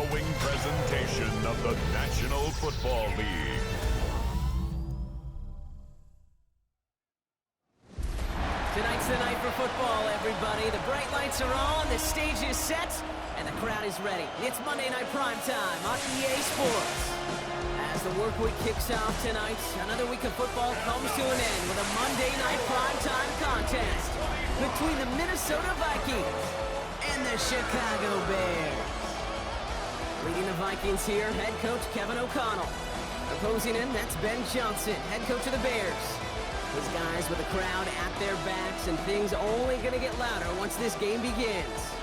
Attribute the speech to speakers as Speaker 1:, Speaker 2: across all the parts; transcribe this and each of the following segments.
Speaker 1: following presentation of the National Football League.
Speaker 2: Tonight's the night for football, everybody. The bright lights are on, the stage is set, and the crowd is ready. It's Monday Night Primetime on EA Sports. As the work week kicks off tonight, another week of football comes to an end with a Monday Night Primetime contest between the Minnesota Vikings and the Chicago Bears. Leading the Vikings here, head coach Kevin O'Connell. Opposing him, that's Ben Johnson, head coach of the Bears. These guys with the crowd at their backs, and things only going to get louder once this game begins.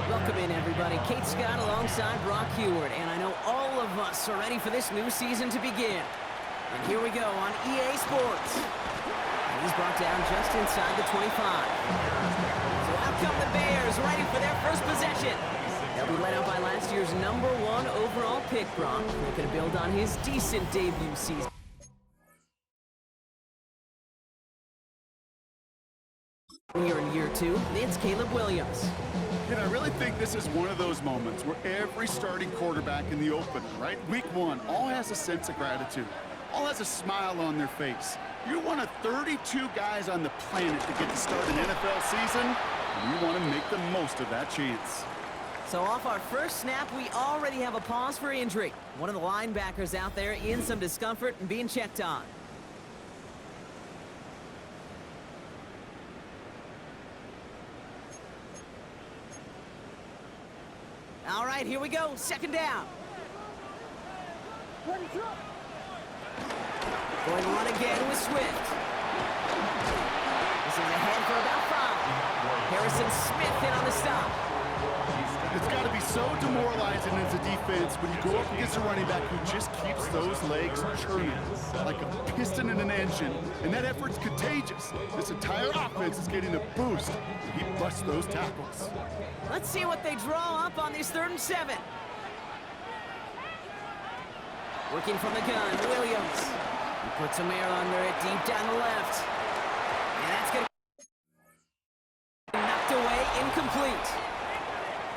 Speaker 2: Welcome in, everybody. Kate Scott alongside Brock Heward, and I know all of us are ready for this new season to begin. And here we go on EA Sports. And he's brought down just inside the 25. So out come the Bears, ready for their first possession. They'll be led out by last year's #1 overall pick, Brock, looking to build on his decent debut season. Here in year 2, it's Caleb Williams.
Speaker 3: And I really think this is one of those moments where every starting quarterback in the opener, right? Week 1, all has a sense of gratitude. All has a smile on their face. You're one of 32 guys on the planet to get to start an NFL season, and you want to make the most of that chance.
Speaker 2: So off our first snap, we already have a pause for injury. One of the linebackers out there in some discomfort and being checked on. All right, here we go. Second down. Going to run again with Swift. This is ahead for about 5. Harrison Smith in on the stop.
Speaker 3: It's got to be so demoralizing as a defense when you go up against a running back who just keeps those legs churning like a piston in an engine, and that effort's contagious. This entire offense is getting a boost, and he busts those tackles.
Speaker 2: Let's see what they draw up on this 3rd and 7. Working from the gun, Williams. He puts some air under it deep down the left. And that's going to be knocked away, incomplete.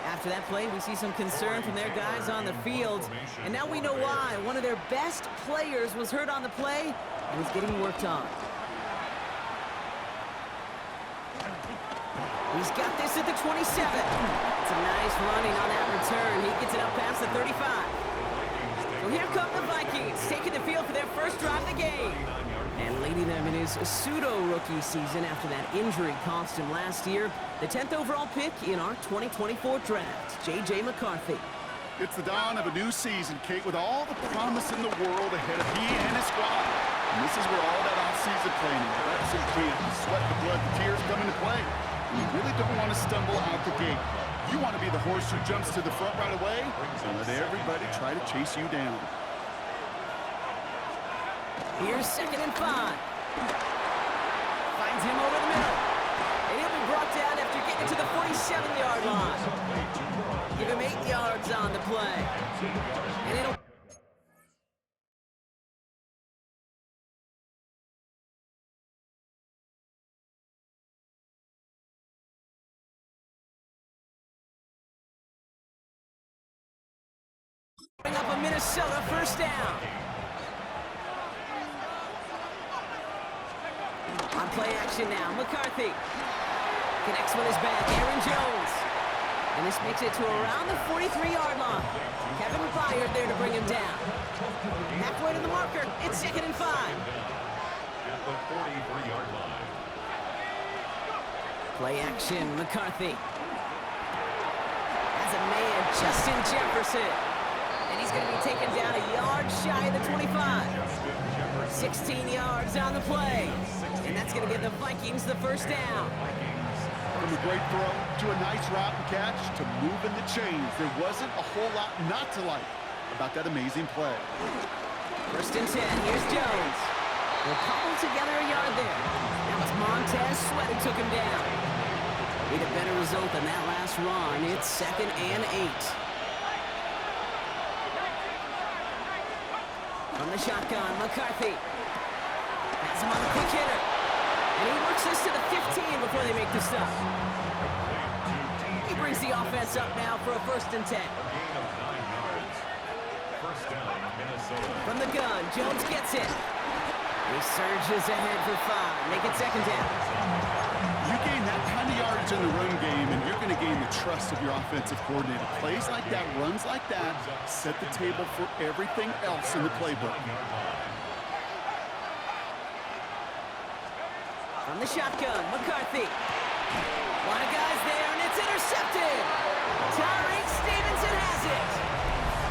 Speaker 2: After that play, we see some concern from their guys on the field. And now we know why. One of their best players was hurt on the play and is getting worked on. He's got this at the 27. It's a nice running on that return. He gets it up past the 35. So here come the Vikings, taking the field for their first drive of the game. And leading them in his pseudo-rookie season after that injury cost him last year. The 10th overall pick in our 2024 draft, J.J. McCarthy.
Speaker 3: It's the dawn of a new season, Kate, with all the promise in the world ahead of he and his squad. And this is where all that off-season planning, reps and camp, the sweat, the blood, the tears come into play. And you really don't want to stumble out the gate. You want to be the horse who jumps to the front right away and let everybody try to chase you down.
Speaker 2: Here's 2nd and 5. Finds him over the middle. And he'll be brought down after getting to the 47-yard line. Give him 8 yards on the play. And it'll... bring up a Minnesota first down. On play action now, McCarthy connects with his back, Aaron Jones. And this makes it to around the 43-yard line. Kevin Byard there to bring him down. Halfway to the marker, it's 2nd and 5.
Speaker 1: At the 43-yard line.
Speaker 2: Play action, McCarthy. Has a man, Justin Jefferson. And he's going to be taken down a yard shy of the 25. 16 yards on the play. And that's going to give the Vikings the first down.
Speaker 3: From a great throw to a nice route and catch to moving the chains, there wasn't a whole lot not to like about that amazing play.
Speaker 2: 1st and 10, here's Jones. They'll cobble together a yard there. Now it's Montez Sweat who took him down. Need a better result than that last run. It's 2nd and 8. From the shotgun, McCarthy. Has him on the quick hitter. And he works this to the 15 before they make the stop. He brings the offense up now for a 1st and 10.
Speaker 1: First down, Minnesota.
Speaker 2: From the gun, Jones gets it. He surges ahead for 5. Make it 2nd down.
Speaker 3: You gain that kind of yardage in the run game, and you're going to gain the trust of your offensive coordinator. Plays like that, runs like that, set the table for everything else in the playbook.
Speaker 2: From the shotgun, McCarthy. A lot of guys there, and it's intercepted. Tyreek Stevenson has it.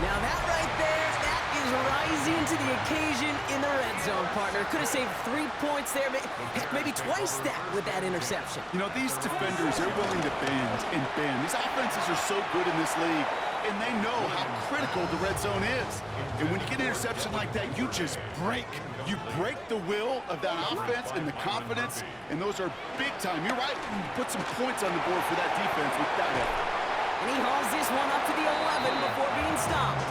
Speaker 2: Now that right there, that is rising to the occasion in the red zone, partner. Could have saved 3 points there, maybe twice that with that interception.
Speaker 3: You know, these defenders, they're willing to bend and bend. These offenses are so good in this league, and they know how critical the red zone is. And when you get an interception like that, you just break. You break the will of that offense and the confidence, and those are big time. You're right. Put some points on the board for that defense with that effort.
Speaker 2: And he hauls this one up to the 11 before being stopped.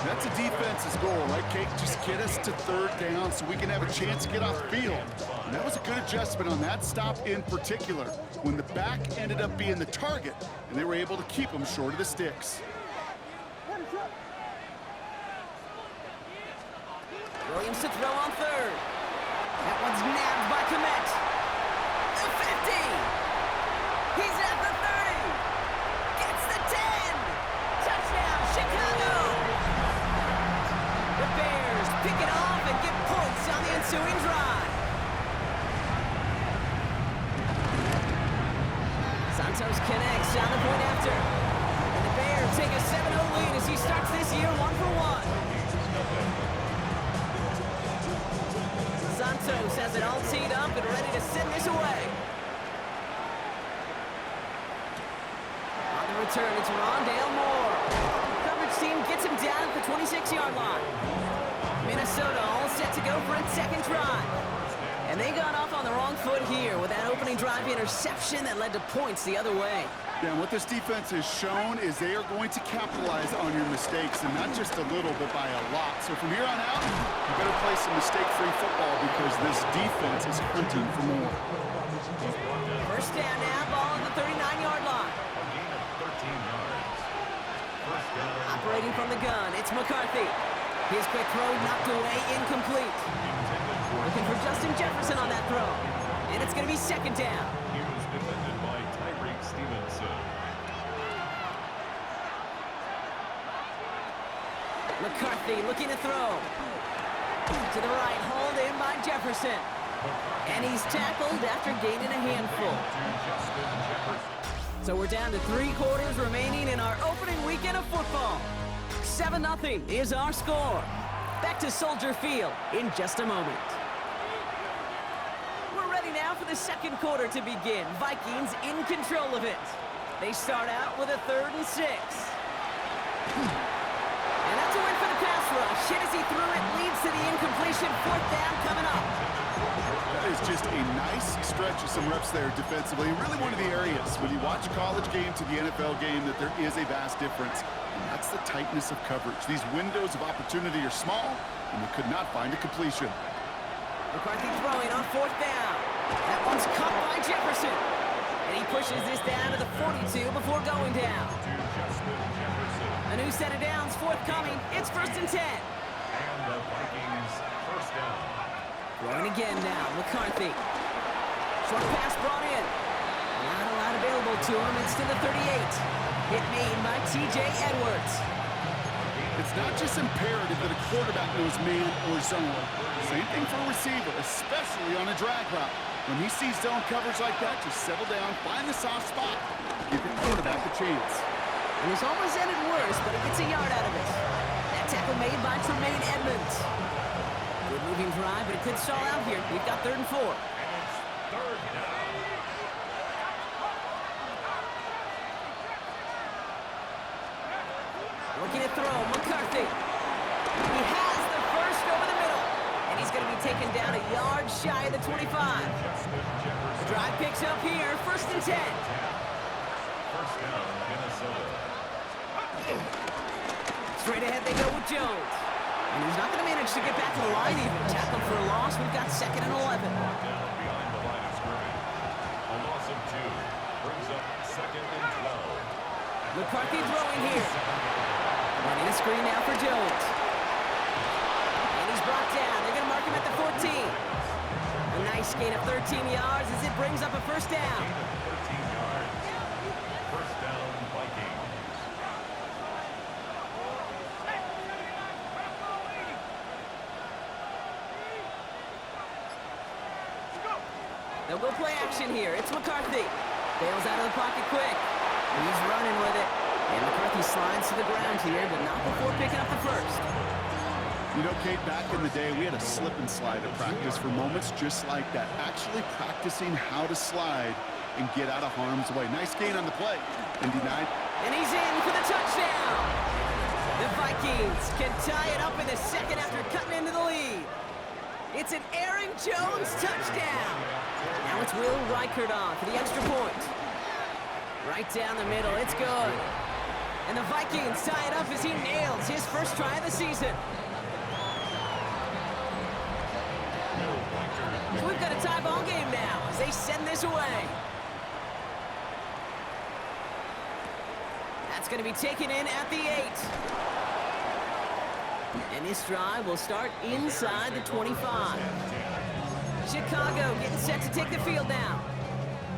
Speaker 3: That's a defense's goal, right, Kate? Just get us to 3rd down so we can have a chance to get off the field. And that was a good adjustment on that stop in particular, when the back ended up being the target, and they were able to keep him short of the sticks.
Speaker 2: Williams to throw on 3rd. That one's nabbed by Komet. The 50. He's at the 30. Gets the 10. Touchdown, Chicago. The Bears pick it off and get points on the ensuing drive. Santos connects on the point after. And the Bears take a 7-0 lead as he starts this year 1-for-1. Santos has it all teed up and ready to send this away. On the return, it's Rondale Moore. Coverage team gets him down at the 26-yard line. Minnesota all set to go for its 2nd drive. And they got off on the wrong foot here with that opening drive interception that led to points the other way.
Speaker 3: Yeah, and what this defense has shown is they are going to capitalize on your mistakes, and not just a little, but by a lot. So from here on out, you better play some mistake-free football because this defense is hunting for more.
Speaker 2: 1st down now, ball at the 39-yard line. Operating from the gun, it's McCarthy. His quick throw knocked away, incomplete. Looking for Justin Jefferson on that throw. And it's going to be 2nd down.
Speaker 1: He was defended by Tyreek Stevenson.
Speaker 2: McCarthy looking to throw. To the right, hauled in by Jefferson. And he's tackled after gaining a handful. So we're down to 3 quarters remaining in our opening weekend of football. 7-0 is our score. Back to Soldier Field in just a moment. We're ready now for the 2nd quarter to begin. Vikings in control of it. They start out with a 3rd and 6. And that's a win for the pass rush. Hit as he threw it, leads to the incompletion. 4th down coming up.
Speaker 3: That is just a nice stretch of some reps there defensively. Really one of the areas when you watch a college game to the NFL game that there is a vast difference. And that's the tightness of coverage. These windows of opportunity are small, and they could not find a completion.
Speaker 2: McCarthy throwing on 4th down. That one's caught by Jefferson. And he pushes this down to the 42 before going down. A new set of downs forthcoming. It's 1st and 10.
Speaker 1: And the Vikings 1st down.
Speaker 2: Throwing again now, McCarthy. Short pass brought in. Not a lot available to him. It's to the 38. Hit made by T.J. Edwards.
Speaker 3: It's not just imperative that a quarterback knows man or zone. Same thing for a receiver, especially on a drag route. When he sees zone coverage like that, just settle down, find the soft spot, give your quarterback a chance.
Speaker 2: It was almost ended worse, but it gets a yard out of it. That tackle made by Tremaine Edmonds. Good moving drive, but it could stall out here. We've got 3rd and 4.
Speaker 1: And it's 3rd down.
Speaker 2: Looking to throw, McCarthy. He has the first over the middle. And he's going to be taken down a yard shy of the 25. Drive picks up here, 1st and 10.
Speaker 1: 1st down, Minnesota.
Speaker 2: Straight ahead they go with Jones. And he's not going to manage to get back to the line even. Tackled for a loss. We've got 2nd and 11.
Speaker 1: Down behind the line of scrimmage. A loss of 2 brings up 2nd and 12.
Speaker 2: McCarthy throwing here. Running a screen now for Jones. And he's brought down. They're going to mark him at the 14. A nice gain of 13 yards as it brings up a first down.
Speaker 1: 13 yards. First down, Vikings.
Speaker 2: They'll go play action here. It's McCarthy. Bails out of the pocket quick. He's running with it. And McCarthy slides to the ground here, but not before picking up the first.
Speaker 3: You know, Kate, back in the day, we had a slip and slide at practice for moments just like that. Actually practicing how to slide and get out of harm's way. Nice gain on the play. And denied.
Speaker 2: And he's in for the touchdown. The Vikings can tie it up in the second after cutting into the lead. It's an Aaron Jones touchdown. Now it's Will Reichert on for the extra point. Right down the middle, it's good. And the Vikings tie it up as he nails his first try of the season. So we've got a tie ball game now as they send this away. That's going to be taken in at the 8. And this drive will start inside the 25. Chicago getting set to take the field now.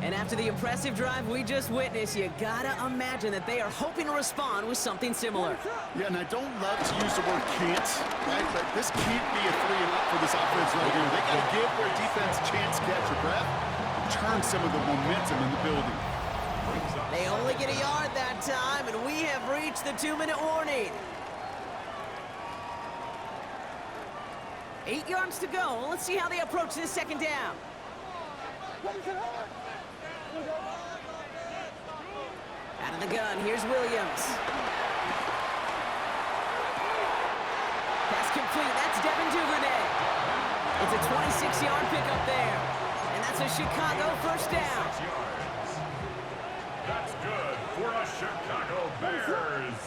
Speaker 2: And after the impressive drive we just witnessed, you gotta imagine that they are hoping to respond with something similar.
Speaker 3: Yeah, and I don't love to use the word can't, right? But this can't be a 3 and out for this offense right here. They gotta give their defense a chance to catch your breath and turn some of the momentum in the building.
Speaker 2: They only get a yard that time, and we have reached the 2-minute warning. 8 yards to go. Well, let's see how they approach this second down. Out of the gun, here's Williams. Pass complete, that's Devin Duvernay. It's a 26-yard pickup there. And that's a Chicago first down.
Speaker 1: That's good for a Chicago Bears.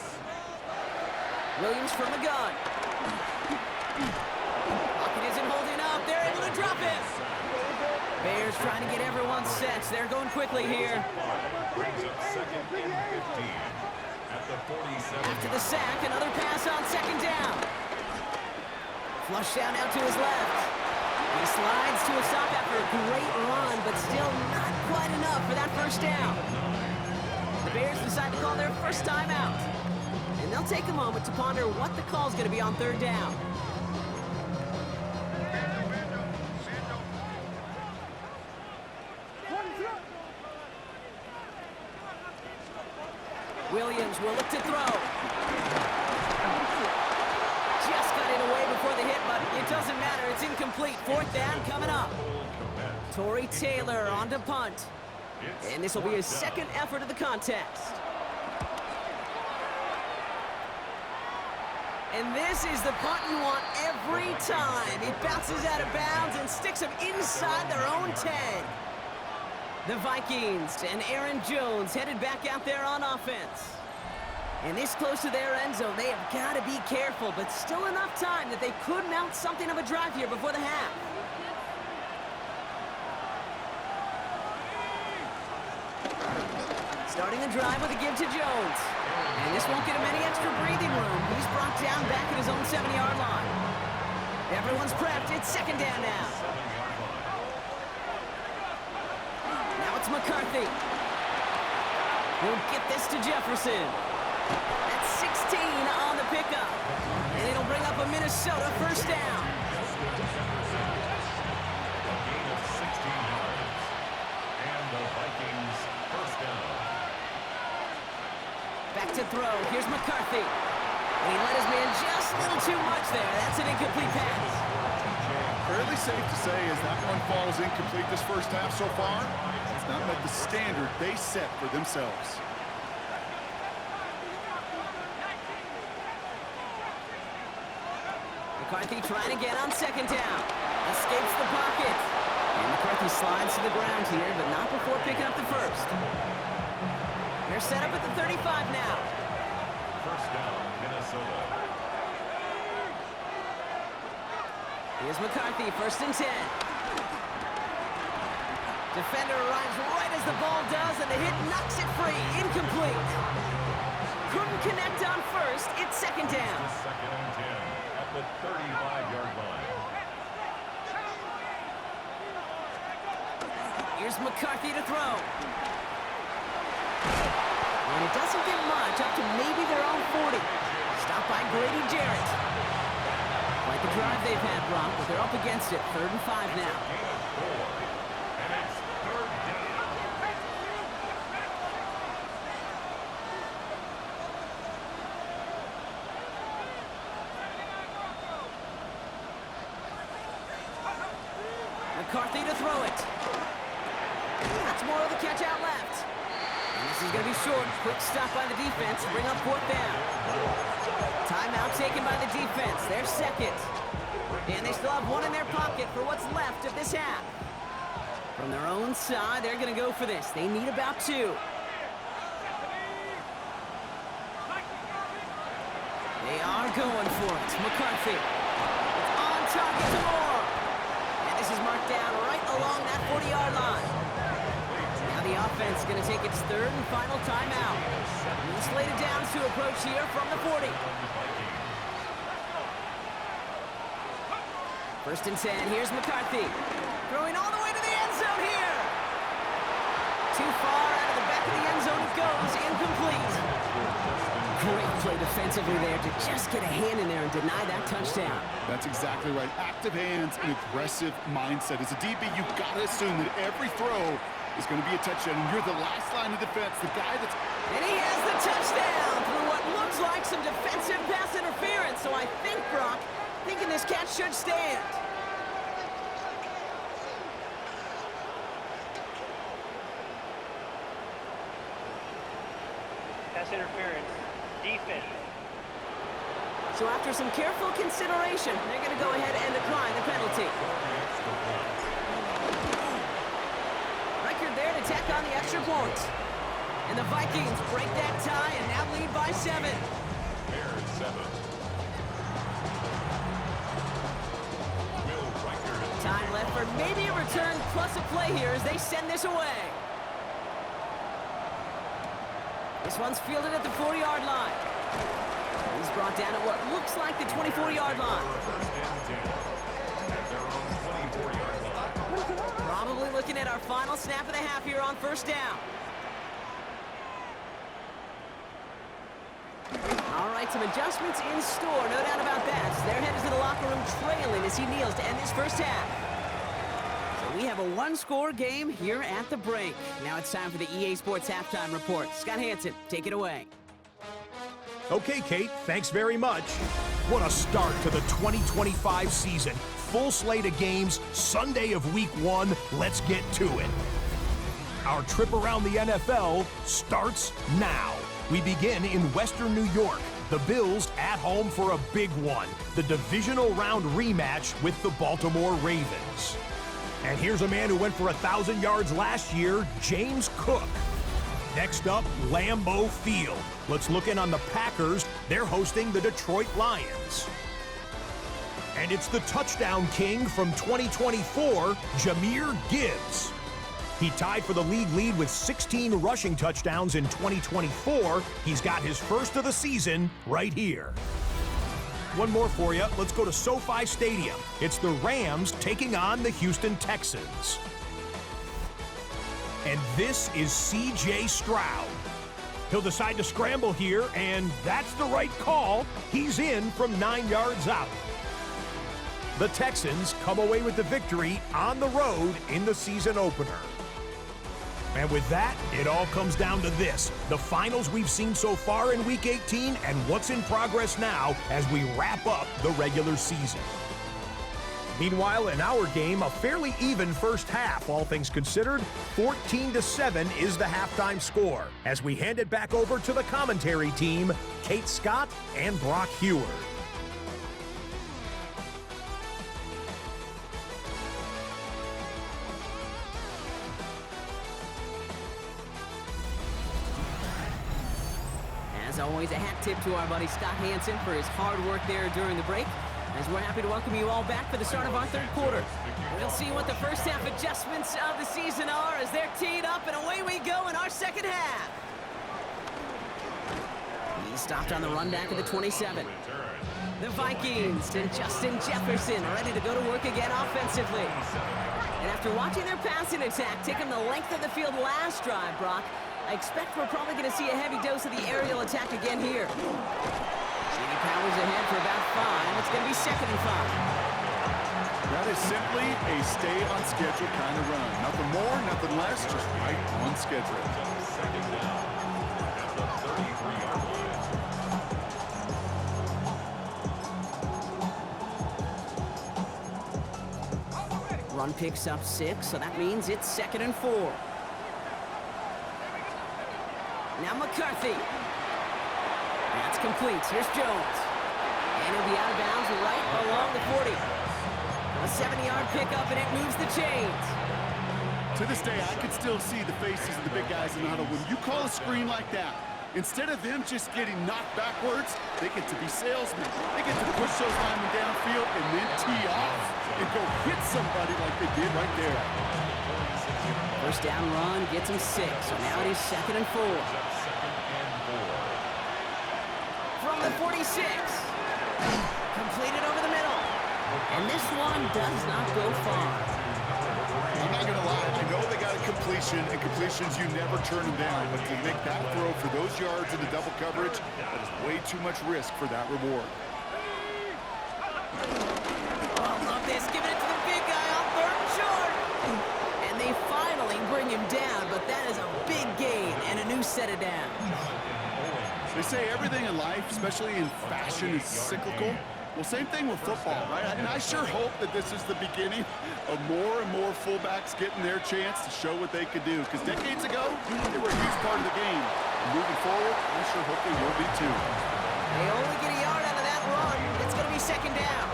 Speaker 2: Williams from the gun. Pocket isn't holding up. They're able to drop it. Bears trying to get everyone set. They're going quickly here.
Speaker 1: Brings up 2nd and 15 at the 47.
Speaker 2: After the sack, another pass on second down. Flush down out to his left. He slides to a stop after a great run, but still not quite enough for that first down. The Bears decide to call their first timeout. And they'll take a moment to ponder what the call is going to be on third down. Williams will look to throw. Just got it away before the hit, but it doesn't matter. It's incomplete. Fourth down coming up. Torrey Taylor on to punt. And this will be his second effort of the contest. And this is the punt you want every time. It bounces out of bounds and sticks them inside their own 10. The Vikings and Aaron Jones headed back out there on offense. And this close to their end zone, they have got to be careful, but still enough time that they could mount something of a drive here before the half. Starting the drive with a give to Jones. And this won't get him any extra breathing room. He's brought down back at his own 7-yard line. Everyone's prepped. It's second down now. Now it's McCarthy. He'll get this to Jefferson. That's 16 on the pickup. And it'll bring up a Minnesota first down. Back to throw. Here's McCarthy. And he let his man just a little too much there. That's an incomplete pass.
Speaker 3: Fairly safe to say as that one falls incomplete this first half so far, it's not met the standard they set for themselves.
Speaker 2: McCarthy trying to get on second down. Escapes the pocket. And McCarthy slides to the ground here, but not before picking up the first. They're set up at the 35 now.
Speaker 1: First down, Minnesota.
Speaker 2: Here's McCarthy, 1st and 10. Defender arrives right as the ball does, and the hit knocks it free. Incomplete. Couldn't connect on 1st. It's 2nd down.
Speaker 1: 2nd and 10 at the 35-yard line.
Speaker 2: Here's McCarthy to throw. And it doesn't get much, up to maybe their own 40. Stopped by Grady Jarrett. Like the drive they've had, Brock, but they're up against it. 3rd and 5 now.
Speaker 1: And it's 3rd down.
Speaker 2: McCarthy to throw it. That's more of the catch out left. And this is going to be short. Quick stop by the defense. Bring up 4th down. Timeout taken by the defense. They're 2nd. And they still have 1 in their pocket for what's left of this half. From their own side, they're going to go for this. They need about 2. They are going for it. McCarthy. It's on target to Moore. And this is marked down right along that 40-yard line. Now the offense is going to take its 3rd and final timeout. Slated downs to approach here from the 40. 1st and 10. Here's McCarthy. Throwing all the way to the end zone here. Too far out of the back of the end zone it goes. Incomplete. Great play defensively there to just get a hand in there and deny that touchdown.
Speaker 3: That's exactly right. Active hands and aggressive mindset. As a DB, you've got to assume that every throw is going to be a touchdown, and you're the last line of defense, the guy that's...
Speaker 2: And he has the touchdown through what looks like some defensive pass interference. So I think, Brock, thinking this catch should stand.
Speaker 4: Pass interference. Defense.
Speaker 2: So after some careful consideration, they're going to go ahead and decline the penalty. Record there to tack on the extra point. And the Vikings break that tie and now lead by 7.
Speaker 1: Bears 7.
Speaker 2: Time left for maybe a return plus a play here as they send this away. This one's fielded at the 40-yard line. He's brought down at what looks like the 24-yard line. Probably looking at our final snap of the half here on 1st down. All right, some adjustments in store, no doubt about that. So they're headed to the locker room trailing as he kneels to end this 1st half. So we have a 1-score game here at the break. Now it's time for the EA Sports Halftime Report. Scott Hansen, take it away.
Speaker 5: Okay, Kate, thanks very much. What a start to the 2025 season. Full slate of games, Sunday of week 1. Let's get to it. Our trip around the NFL starts now. We begin in Western New York. The Bills at home for a big one. The divisional round rematch with the Baltimore Ravens. And here's a man who went for 1,000 yards last year, James Cook. Next up, Lambeau Field. Let's look in on the Packers. They're hosting the Detroit Lions. And it's the touchdown king from 2024, Jahmyr Gibbs. He tied for the league lead with 16 rushing touchdowns in 2024. He's got his first of the season right here. One more for you. Let's go to SoFi Stadium. It's the Rams taking on the Houston Texans. And this is C.J. Stroud. He'll decide to scramble here, and that's the right call. He's in from 9 yards out. The Texans come away with the victory on the road in the season opener. And with that, it all comes down to this: the finals we've seen so far in Week 18 and what's in progress now as we wrap up the regular season. Meanwhile, in our game, a fairly even first half, all things considered. 14-7 is the halftime score as we hand it back over to the commentary team, Kate Scott and Brock Heward. As always, a hat tip to our buddy Scott Hansen for his hard work there during the break.
Speaker 2: As we're happy to welcome you all back for the start of our third quarter. We'll see what the first half adjustments of the season are as they're teed up, and away we go in our second half. He stopped on the run back of the 27. The Vikings and Justin Jefferson ready to go to work again offensively. And after watching their passing attack take them the length of the field last drive, Brock, I expect we're probably going to see a heavy dose of the aerial attack again here. He powers ahead for about 5. It's going to be 2nd and 5.
Speaker 3: That is simply a stay-on-schedule kind of run. Nothing more, nothing less, just right on schedule.
Speaker 1: Second down at the 33-yard line.
Speaker 2: Run picks up 6, so that means it's 2nd and 4. Now McCarthy. That's complete. Here's Jones. And he'll be out of bounds right along the 40. A 70-yard pickup, and it moves the chains.
Speaker 3: To this day, I can still see the faces of the big guys in the huddle. When you call a screen like that, instead of them just getting knocked backwards, they get to be salesmen. They get to push those linemen downfield and then tee off and go hit somebody like they did right there.
Speaker 2: First down run gets him 6, so now it is 2nd and 4. From the 46. Completed over the middle. And this one does not go far.
Speaker 3: I'm not going to lie. I know they got a completion, and completions, you never turn them down. But to make that throw for those yards into double coverage, that is way too much risk for that reward.
Speaker 2: Oh, love this. Giving it to the big guy on 3rd and short. And they finally bring him down, but that is a big gain and a new set of downs.
Speaker 3: They say everything in life, especially in fashion, is cyclical. Well, same thing with football, right? And I sure hope that this is the beginning of more and more fullbacks getting their chance to show what they could do. Because decades ago, they were a huge part of the game. And moving forward, I sure hope they will be too.
Speaker 2: They only get a yard out of that run. It's going to be 2nd down.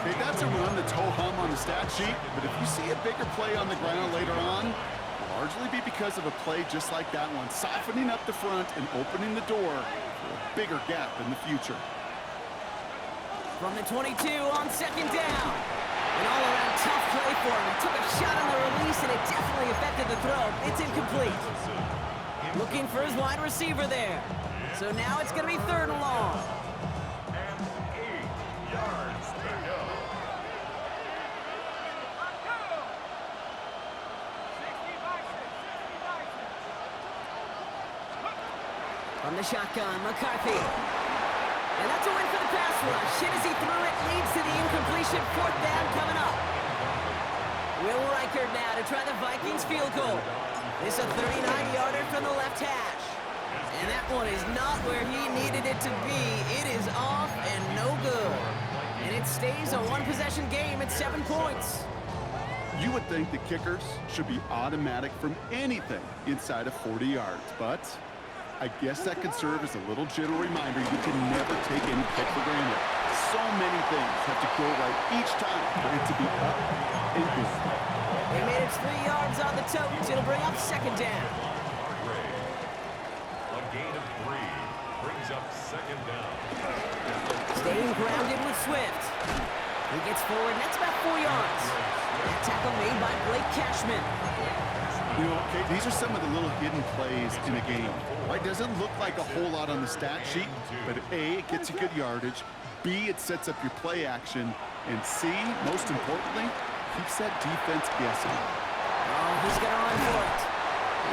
Speaker 3: Okay, that's a run that's ho-hum on the stat sheet. But if you see a bigger play on the ground later on, largely be because of a play just like that one, softening up the front and opening the door for a bigger gap in the future.
Speaker 2: From the 22 on 2nd down. An all-around tough play for him. He took a shot on the release, and it definitely affected the throw. It's incomplete. Looking for his wide receiver there. So now it's going to be 3rd and long.
Speaker 1: And 8 yards to go.
Speaker 2: From the shotgun, McCarthy. And that's a win for the pass rush. Hit as he threw it, leads to the incompletion. 4th down coming up. Will Reichert now to try the Vikings field goal. This is a 39-yarder from the left hash. And that one is not where he needed it to be. It is off and no good. And it stays a one-possession game at 7 points.
Speaker 3: You would think the kickers should be automatic from anything inside of 40 yards, but I guess that could serve as a little gentle reminder you can never take any kick for granted. So many things have to go right each time for it to be up and good.
Speaker 2: They made it 3 yards on the totes. It'll bring up 2nd down.
Speaker 1: A gain of 3 brings up 2nd down.
Speaker 2: Staying grounded with Swift. He gets forward, and that's about 4 yards. That tackle made by Blake Cashman.
Speaker 3: You know, okay, these are some of the little hidden plays in a game. Right? Doesn't look like a whole lot on the stat sheet, but A, it gets you good yardage. B, it sets up your play action. And C, most importantly, keeps that defense guessing.
Speaker 2: Oh, he's going to run for it.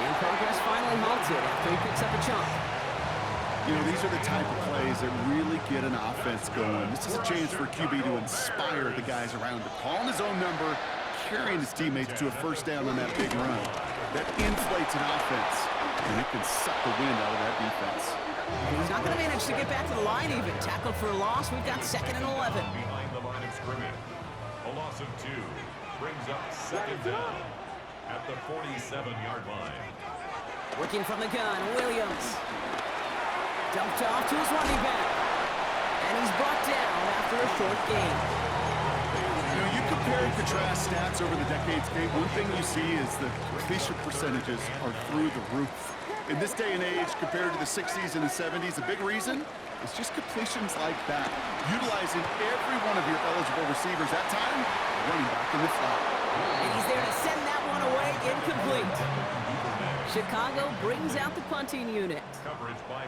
Speaker 2: And progress finally halted after he picks up a chunk.
Speaker 3: You know, these are the type of plays that really get an offense going. This is a chance for QB to inspire the guys around him. Calling his own number, carrying his teammates to a 1st down on that big run. That inflates an offense, and it can suck the wind out of that defense.
Speaker 2: He's not going to manage to get back to the line even. Tackled for a loss. We've got 2nd and 11.
Speaker 1: Behind the line of scrimmage. A loss of 2 brings up 2nd down at the 47-yard line.
Speaker 2: Working from the gun, Williams. Dumped off to his running back. And he's brought down after a short gain.
Speaker 3: You know, you compare and contrast stats over the decades, Kate. One thing you see is the completion percentages are through the roof. In this day and age, compared to the 60s and the 70s, a big reason It's just completions like that. Utilizing every one of your eligible receivers that time, running back in the slot.
Speaker 2: And he's there to send that one away, incomplete. Chicago brings out the punting unit.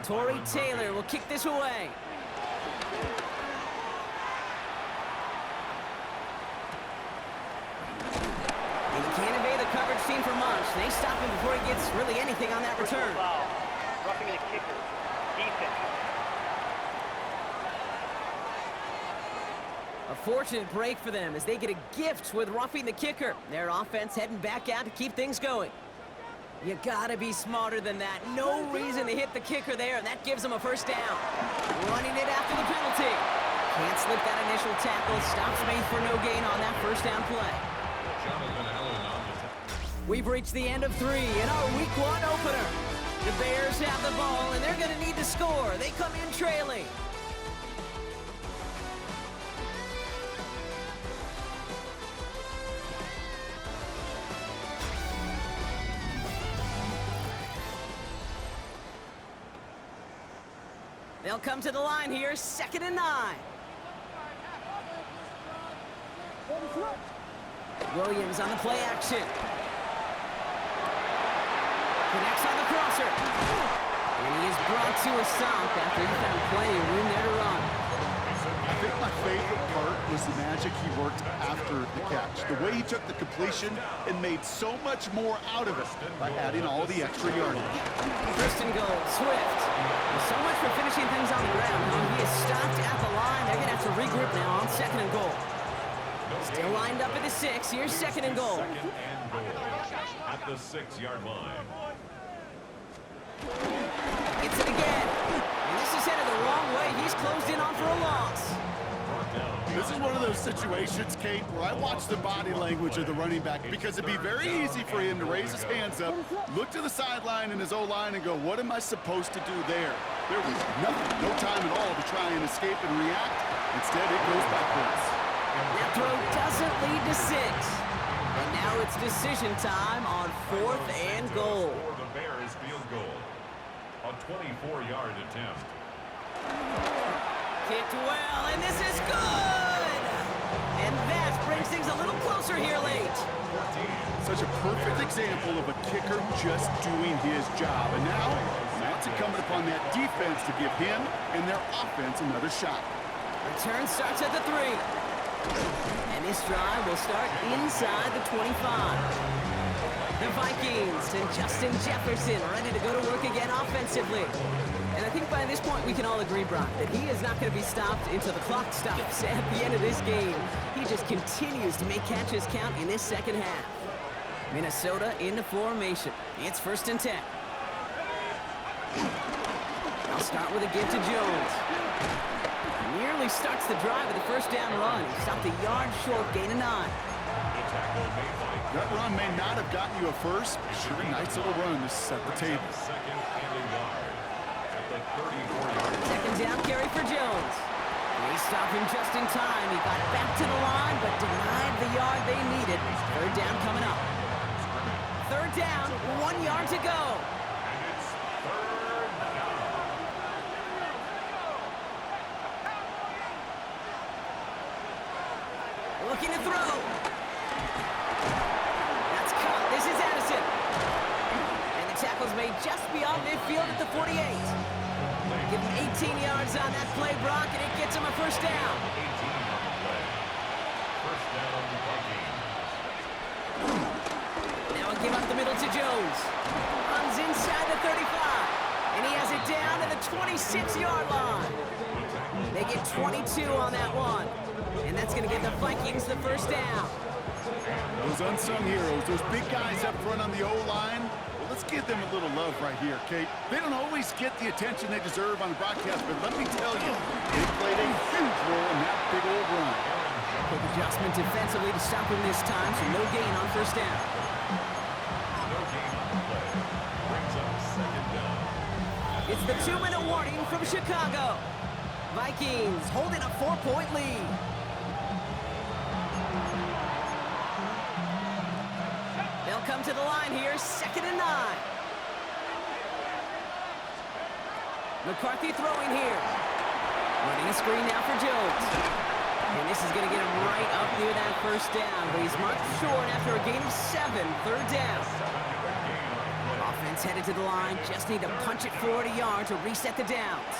Speaker 2: Torrey Taylor will kick this away. And he can't evade the coverage team for much. They stop him before he gets really anything on that return.
Speaker 4: Foul. Roughing the kicker. Defense.
Speaker 2: A fortunate break for them as they get a gift with roughing the kicker. Their offense heading back out to keep things going. You gotta be smarter than that. No reason to hit the kicker there, and that gives them a first down. Running it after the penalty. Can't slip that initial tackle. Stops made for no gain on that first down play. We've reached the end of 3 in our Week 1 opener. The Bears have the ball, and they're gonna need to score. They come in trailing. They'll come to the line here, 2nd and 9. Williams on the play action. Connects on the crosser. And he is brought to a stop after he found plenty of room there to run.
Speaker 3: I think my favorite part was the magic he worked after the catch. The way he took the completion and made so much more out of it by adding all the extra yardage.
Speaker 2: First and goal, Swift. So much for finishing things on the ground. He is stopped at the line. They're going to have to regroup now on 2nd and goal. Still lined up at the 6. Here's 2nd and goal.
Speaker 1: Second and goal at the 6-yard line.
Speaker 2: Gets it again. And this is headed the wrong way. He's closed in on for a loss.
Speaker 3: This is one of those situations, Kate, where I watch the body language of the running back because it'd be very easy for him to raise his hands up, look to the sideline in his O-line and go, what am I supposed to do there? There was nothing, no time at all to try and escape and react. Instead, it goes backwards.
Speaker 2: That throw doesn't lead to 6. And now it's decision time on 4th and goal.
Speaker 1: For the Bears field goal. A 24-yard attempt.
Speaker 2: Kicked well, and this is good! And that brings things a little closer here late.
Speaker 3: Such a perfect example of a kicker just doing his job. And now it's incumbent upon that defense to give him and their offense another shot.
Speaker 2: Return starts at the 3. And this drive will start inside the 25. The Vikings and Justin Jefferson ready to go to work again offensively. And I think by this point we can all agree, Brock, that he is not going to be stopped until the clock stops at the end of this game. He just continues to make catches count in this second half. Minnesota into formation. It's 1st and 10. I'll start with a give to Jones. Nearly starts the drive with the first down run. He stopped a yard short, gain of 9.
Speaker 3: That run may not have gotten you a first, but sure a nice little run to set the table.
Speaker 1: Second and a yard at the 34-yard line.
Speaker 2: 2nd down carry for Jones. They stop him just in time. He got back to the line, but denied the yard they needed. 3rd down coming up. 3rd down, 1 yard to go.
Speaker 1: And it's 3rd down.
Speaker 2: Looking to throw. That's caught. This is Addison. And the tackle's made just beyond midfield at the 48. Give him 18 yards on that play, Brock, and it gets him a first down.
Speaker 1: 18 on the play. First down, Vikings.
Speaker 2: Now a give up the middle to Jones. Runs inside the 35. And he has it down to the 26-yard line. They get 22 on that one. And that's going to give the Vikings the first down.
Speaker 3: Those unsung heroes, those big guys up front on the O-line, well, let's give them a little love right here, Kate. They don't always get the attention they deserve on the broadcast, but let me tell you, they played a huge role in that big old run.
Speaker 2: Quick adjustment defensively to stop him this time, so no gain on first down.
Speaker 1: No gain on the play. Brings up 2nd down.
Speaker 2: It's the 2-minute warning from Chicago. Vikings holding a 4-point lead. They'll come to the line here, 2nd and 9. McCarthy throwing here. Running a screen now for Jones. And this is going to get him right up near that first down, but he's marked short after a gain of 7, third down. Offense headed to the line, just need to punch it 40 yards to reset the downs.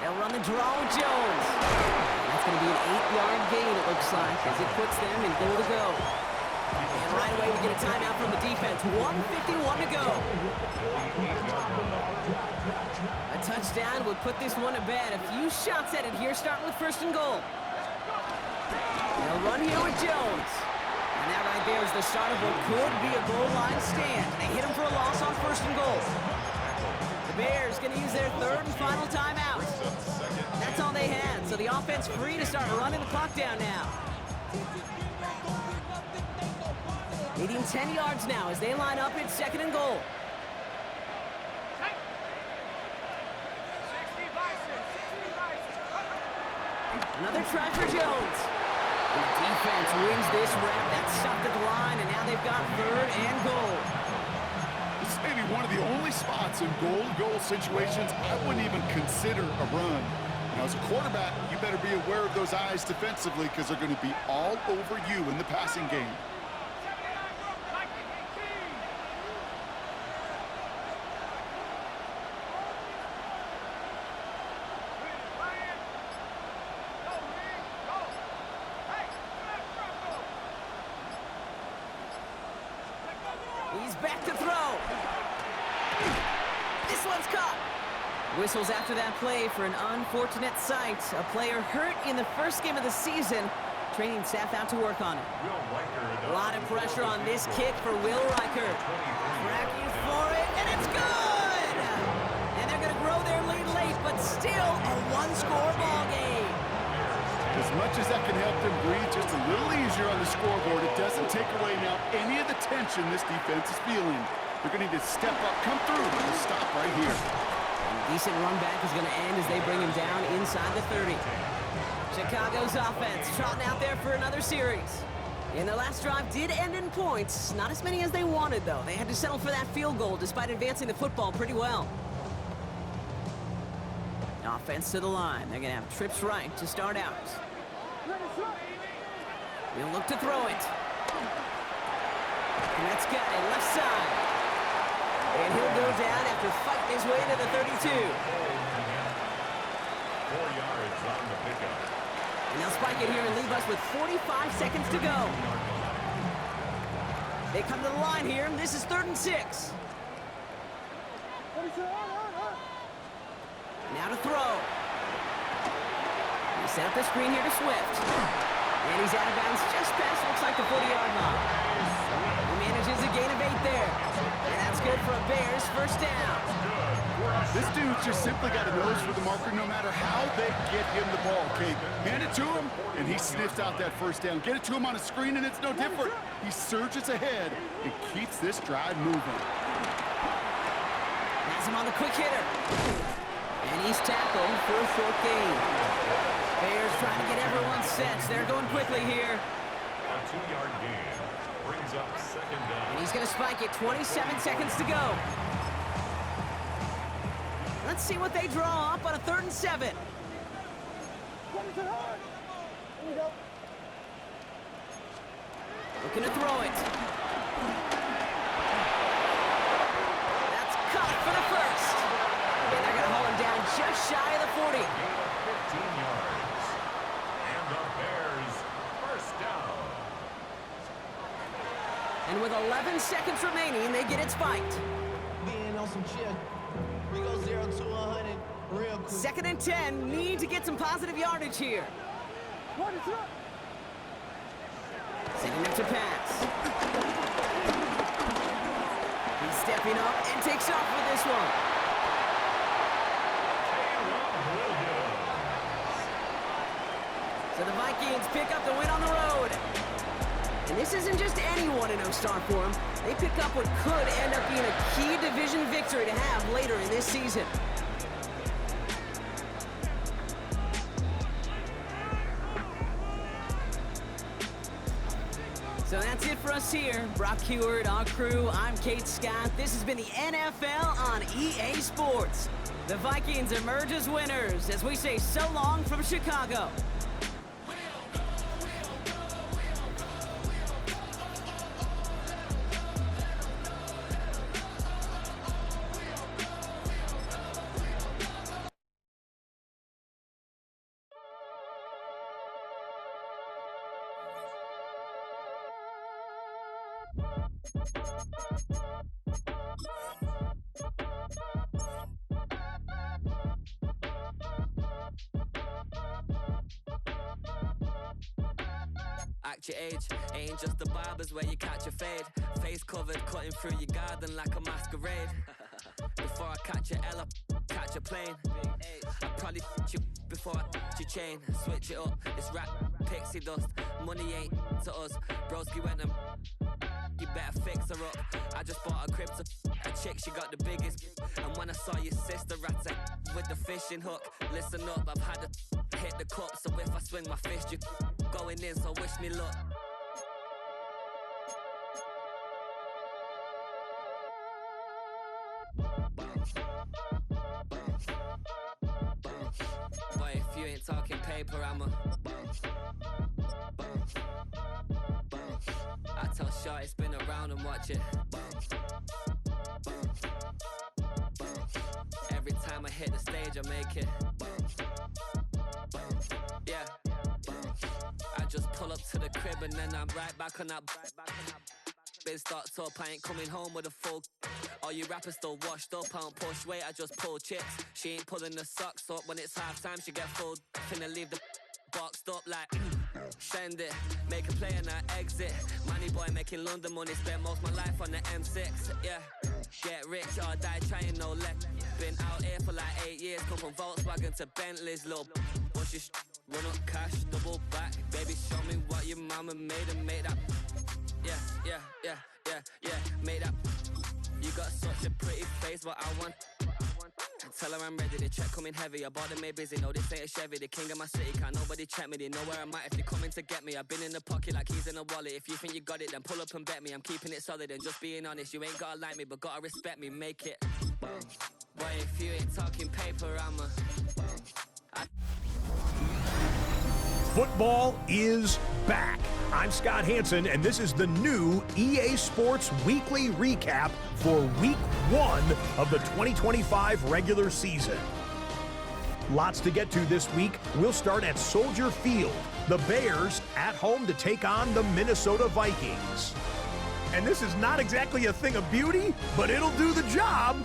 Speaker 2: They'll run the draw with Jones. And that's going to be an 8-yard gain, it looks like, as it puts them in goal to go. And right away we get a timeout from the defense. 1:51 to go. A touchdown would put this one to bed. A few shots at it here, starting with 1st and goal. They'll run here with Jones. And that right there is the start of what could be a goal line stand. They hit him for a loss on 1st and goal. The Bears going to use their 3rd and final timeout. That's all they had, so the offense free to start running the clock down now. Needing 10 yards now as they line up at 2nd and goal. Another try for Jones. The defense wins this rep. That stopped at the line, and now they've got 3rd and goal.
Speaker 3: This may be one of the only spots in goal-to-goal situations I wouldn't even consider a run. Now, as a quarterback, you better be aware of those eyes defensively because they're going to be all over you in the passing game.
Speaker 2: He's back to throw. This one's caught. Whistles after that play for an unfortunate sight. A player hurt in the first game of the season. Training staff out to work on it. A lot of pressure on this kick for Will Riker. Tracking for it, and it's good! And they're going to grow their lead late, but still a one-score ball game.
Speaker 3: As much as that can help them breathe just a little easier on the scoreboard, it doesn't take away now any of the tension this defense is feeling. They're going to need to step up, come through, and stop right here.
Speaker 2: And a decent run back is going to end as they bring him down inside the 30. Chicago's offense trotting out there for another series. And their last drive did end in points. Not as many as they wanted, though. They had to settle for that field goal despite advancing the football pretty well. Offense to the line. They're going to have trips right to start out. He'll look to throw it. And that's got it left side. And he'll go down after fighting his way to the 32.
Speaker 1: 4 yards on the pickup.
Speaker 2: And they'll spike it here and leave us with 45 seconds to go. They come to the line here. This is 3rd and 6. Now to throw. He set up the screen here to Swift. And he's out of bounds just past, looks like the 40-yard line. He manages a gain of 8 there. And that's good for a Bears first down.
Speaker 3: This dude's just simply got a nose for the marker no matter how they get him the ball, Kate. Hand it to him, and he sniffs out that first down. Get it to him on a screen, and it's no different. He surges ahead and keeps this drive moving.
Speaker 2: Has him on the quick hitter. And he's tackled for a short gain. Bears trying to get everyone set. They're going quickly here.
Speaker 1: A 2-yard gain brings up 2nd down.
Speaker 2: And he's going to spike it. 27 seconds to go. Let's see what they draw up on a 3rd and 7. Looking to throw it. That's caught for the first. And they're going to hold him down just shy of the 40.
Speaker 1: 15 yards. And the Bears first down.
Speaker 2: And with 11 seconds remaining, they get it spiked.
Speaker 6: Being on some shit. We go 0 to 100 real quick.
Speaker 2: 2nd and 10. Need to get some positive yardage here. Sending up to pass. He's stepping up and takes off with this one. So the Vikings pick up the win on the road. And this isn't just any 1-0 start for them. They pick up what could end up being a key division victory to have later in this season. So that's it for us here. Brock Heward, our crew, I'm Kate Scott. This has been the NFL on EA Sports. The Vikings emerge as winners as we say so long from Chicago.
Speaker 7: Act your age, ain't just the barbers where you catch a fade. Face covered, cutting through your garden like a masquerade. Before I catch a L, I catch a plane. I probably you before I your chain. Switch it up, it's rap, pixie dust. Money ain't to us. Broski went and you better fix her up. I just bought a crib to a chick, she got the biggest. And when I saw your sister rat with the fishing hook, listen up, I've had to hit the cup. So if I swing my fist, you going in, so wish me luck. Boy, if you ain't talking paper, I'm a I tell Shorty spin around and watch it. Every time I hit the stage, I make it. Yeah. I just pull up to the crib and then I'm right back on that. Been starts up, I ain't coming home with a full. All you rappers still washed up, I don't push weight, I just pull chips. She ain't pulling the socks up when it's halftime, she get full. Finna leave the boxed up like send it, make a play and I exit. Money boy making London money, spent most my life on the M6. Yeah, get rich or die trying, no let. Been out here for like 8 years, come from Volkswagen to Bentley's, little what's your run up cash, double back. Baby, show me what your mama made and make that. Yeah, make that. You got such a pretty face, but I want. Tell her I'm ready, the check coming heavy. I bought them made busy, no this ain't a Chevy. The king of my city, can't nobody check me. They know where I'm at if they coming to get me. I've been in the pocket like keys in a wallet. If you think you got it, then pull up and bet me. I'm keeping it solid and just being honest. You ain't gotta like me, but gotta respect me, make it. Boy, if you ain't talking paper, I'm a
Speaker 5: Football is back. I'm Scott Hansen, and this is the new EA Sports Weekly Recap for Week 1 of the 2025 regular season. Lots to get to this week. We'll start at Soldier Field. The Bears at home to take on the Minnesota Vikings. And this is not exactly a thing of beauty, but it'll do the job.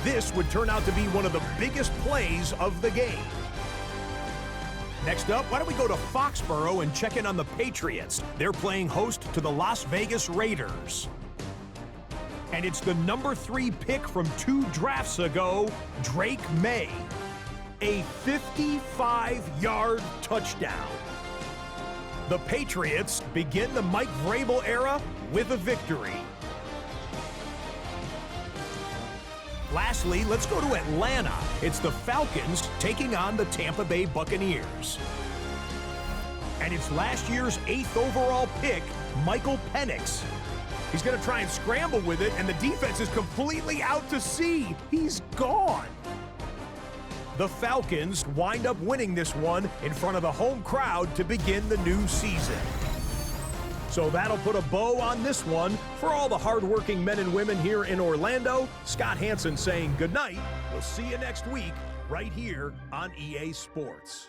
Speaker 5: This would turn out to be one of the biggest plays of the game. Next up, why don't we go to Foxborough and check in on the Patriots? They're playing host to the Las Vegas Raiders. And it's the number 3 pick from 2 drafts ago, Drake May. A 55-yard touchdown. The Patriots begin the Mike Vrabel era with a victory. Lastly, let's go to Atlanta. It's the Falcons taking on the Tampa Bay Buccaneers. And it's last year's 8th overall pick, Michael Penix. He's going to try and scramble with it, and the defense is completely out to sea. He's gone. The Falcons wind up winning this one in front of the home crowd to begin the new season. So that'll put a bow on this one. For all the hardworking men and women here in Orlando, Scott Hansen saying goodnight. We'll see you next week right here on EA Sports.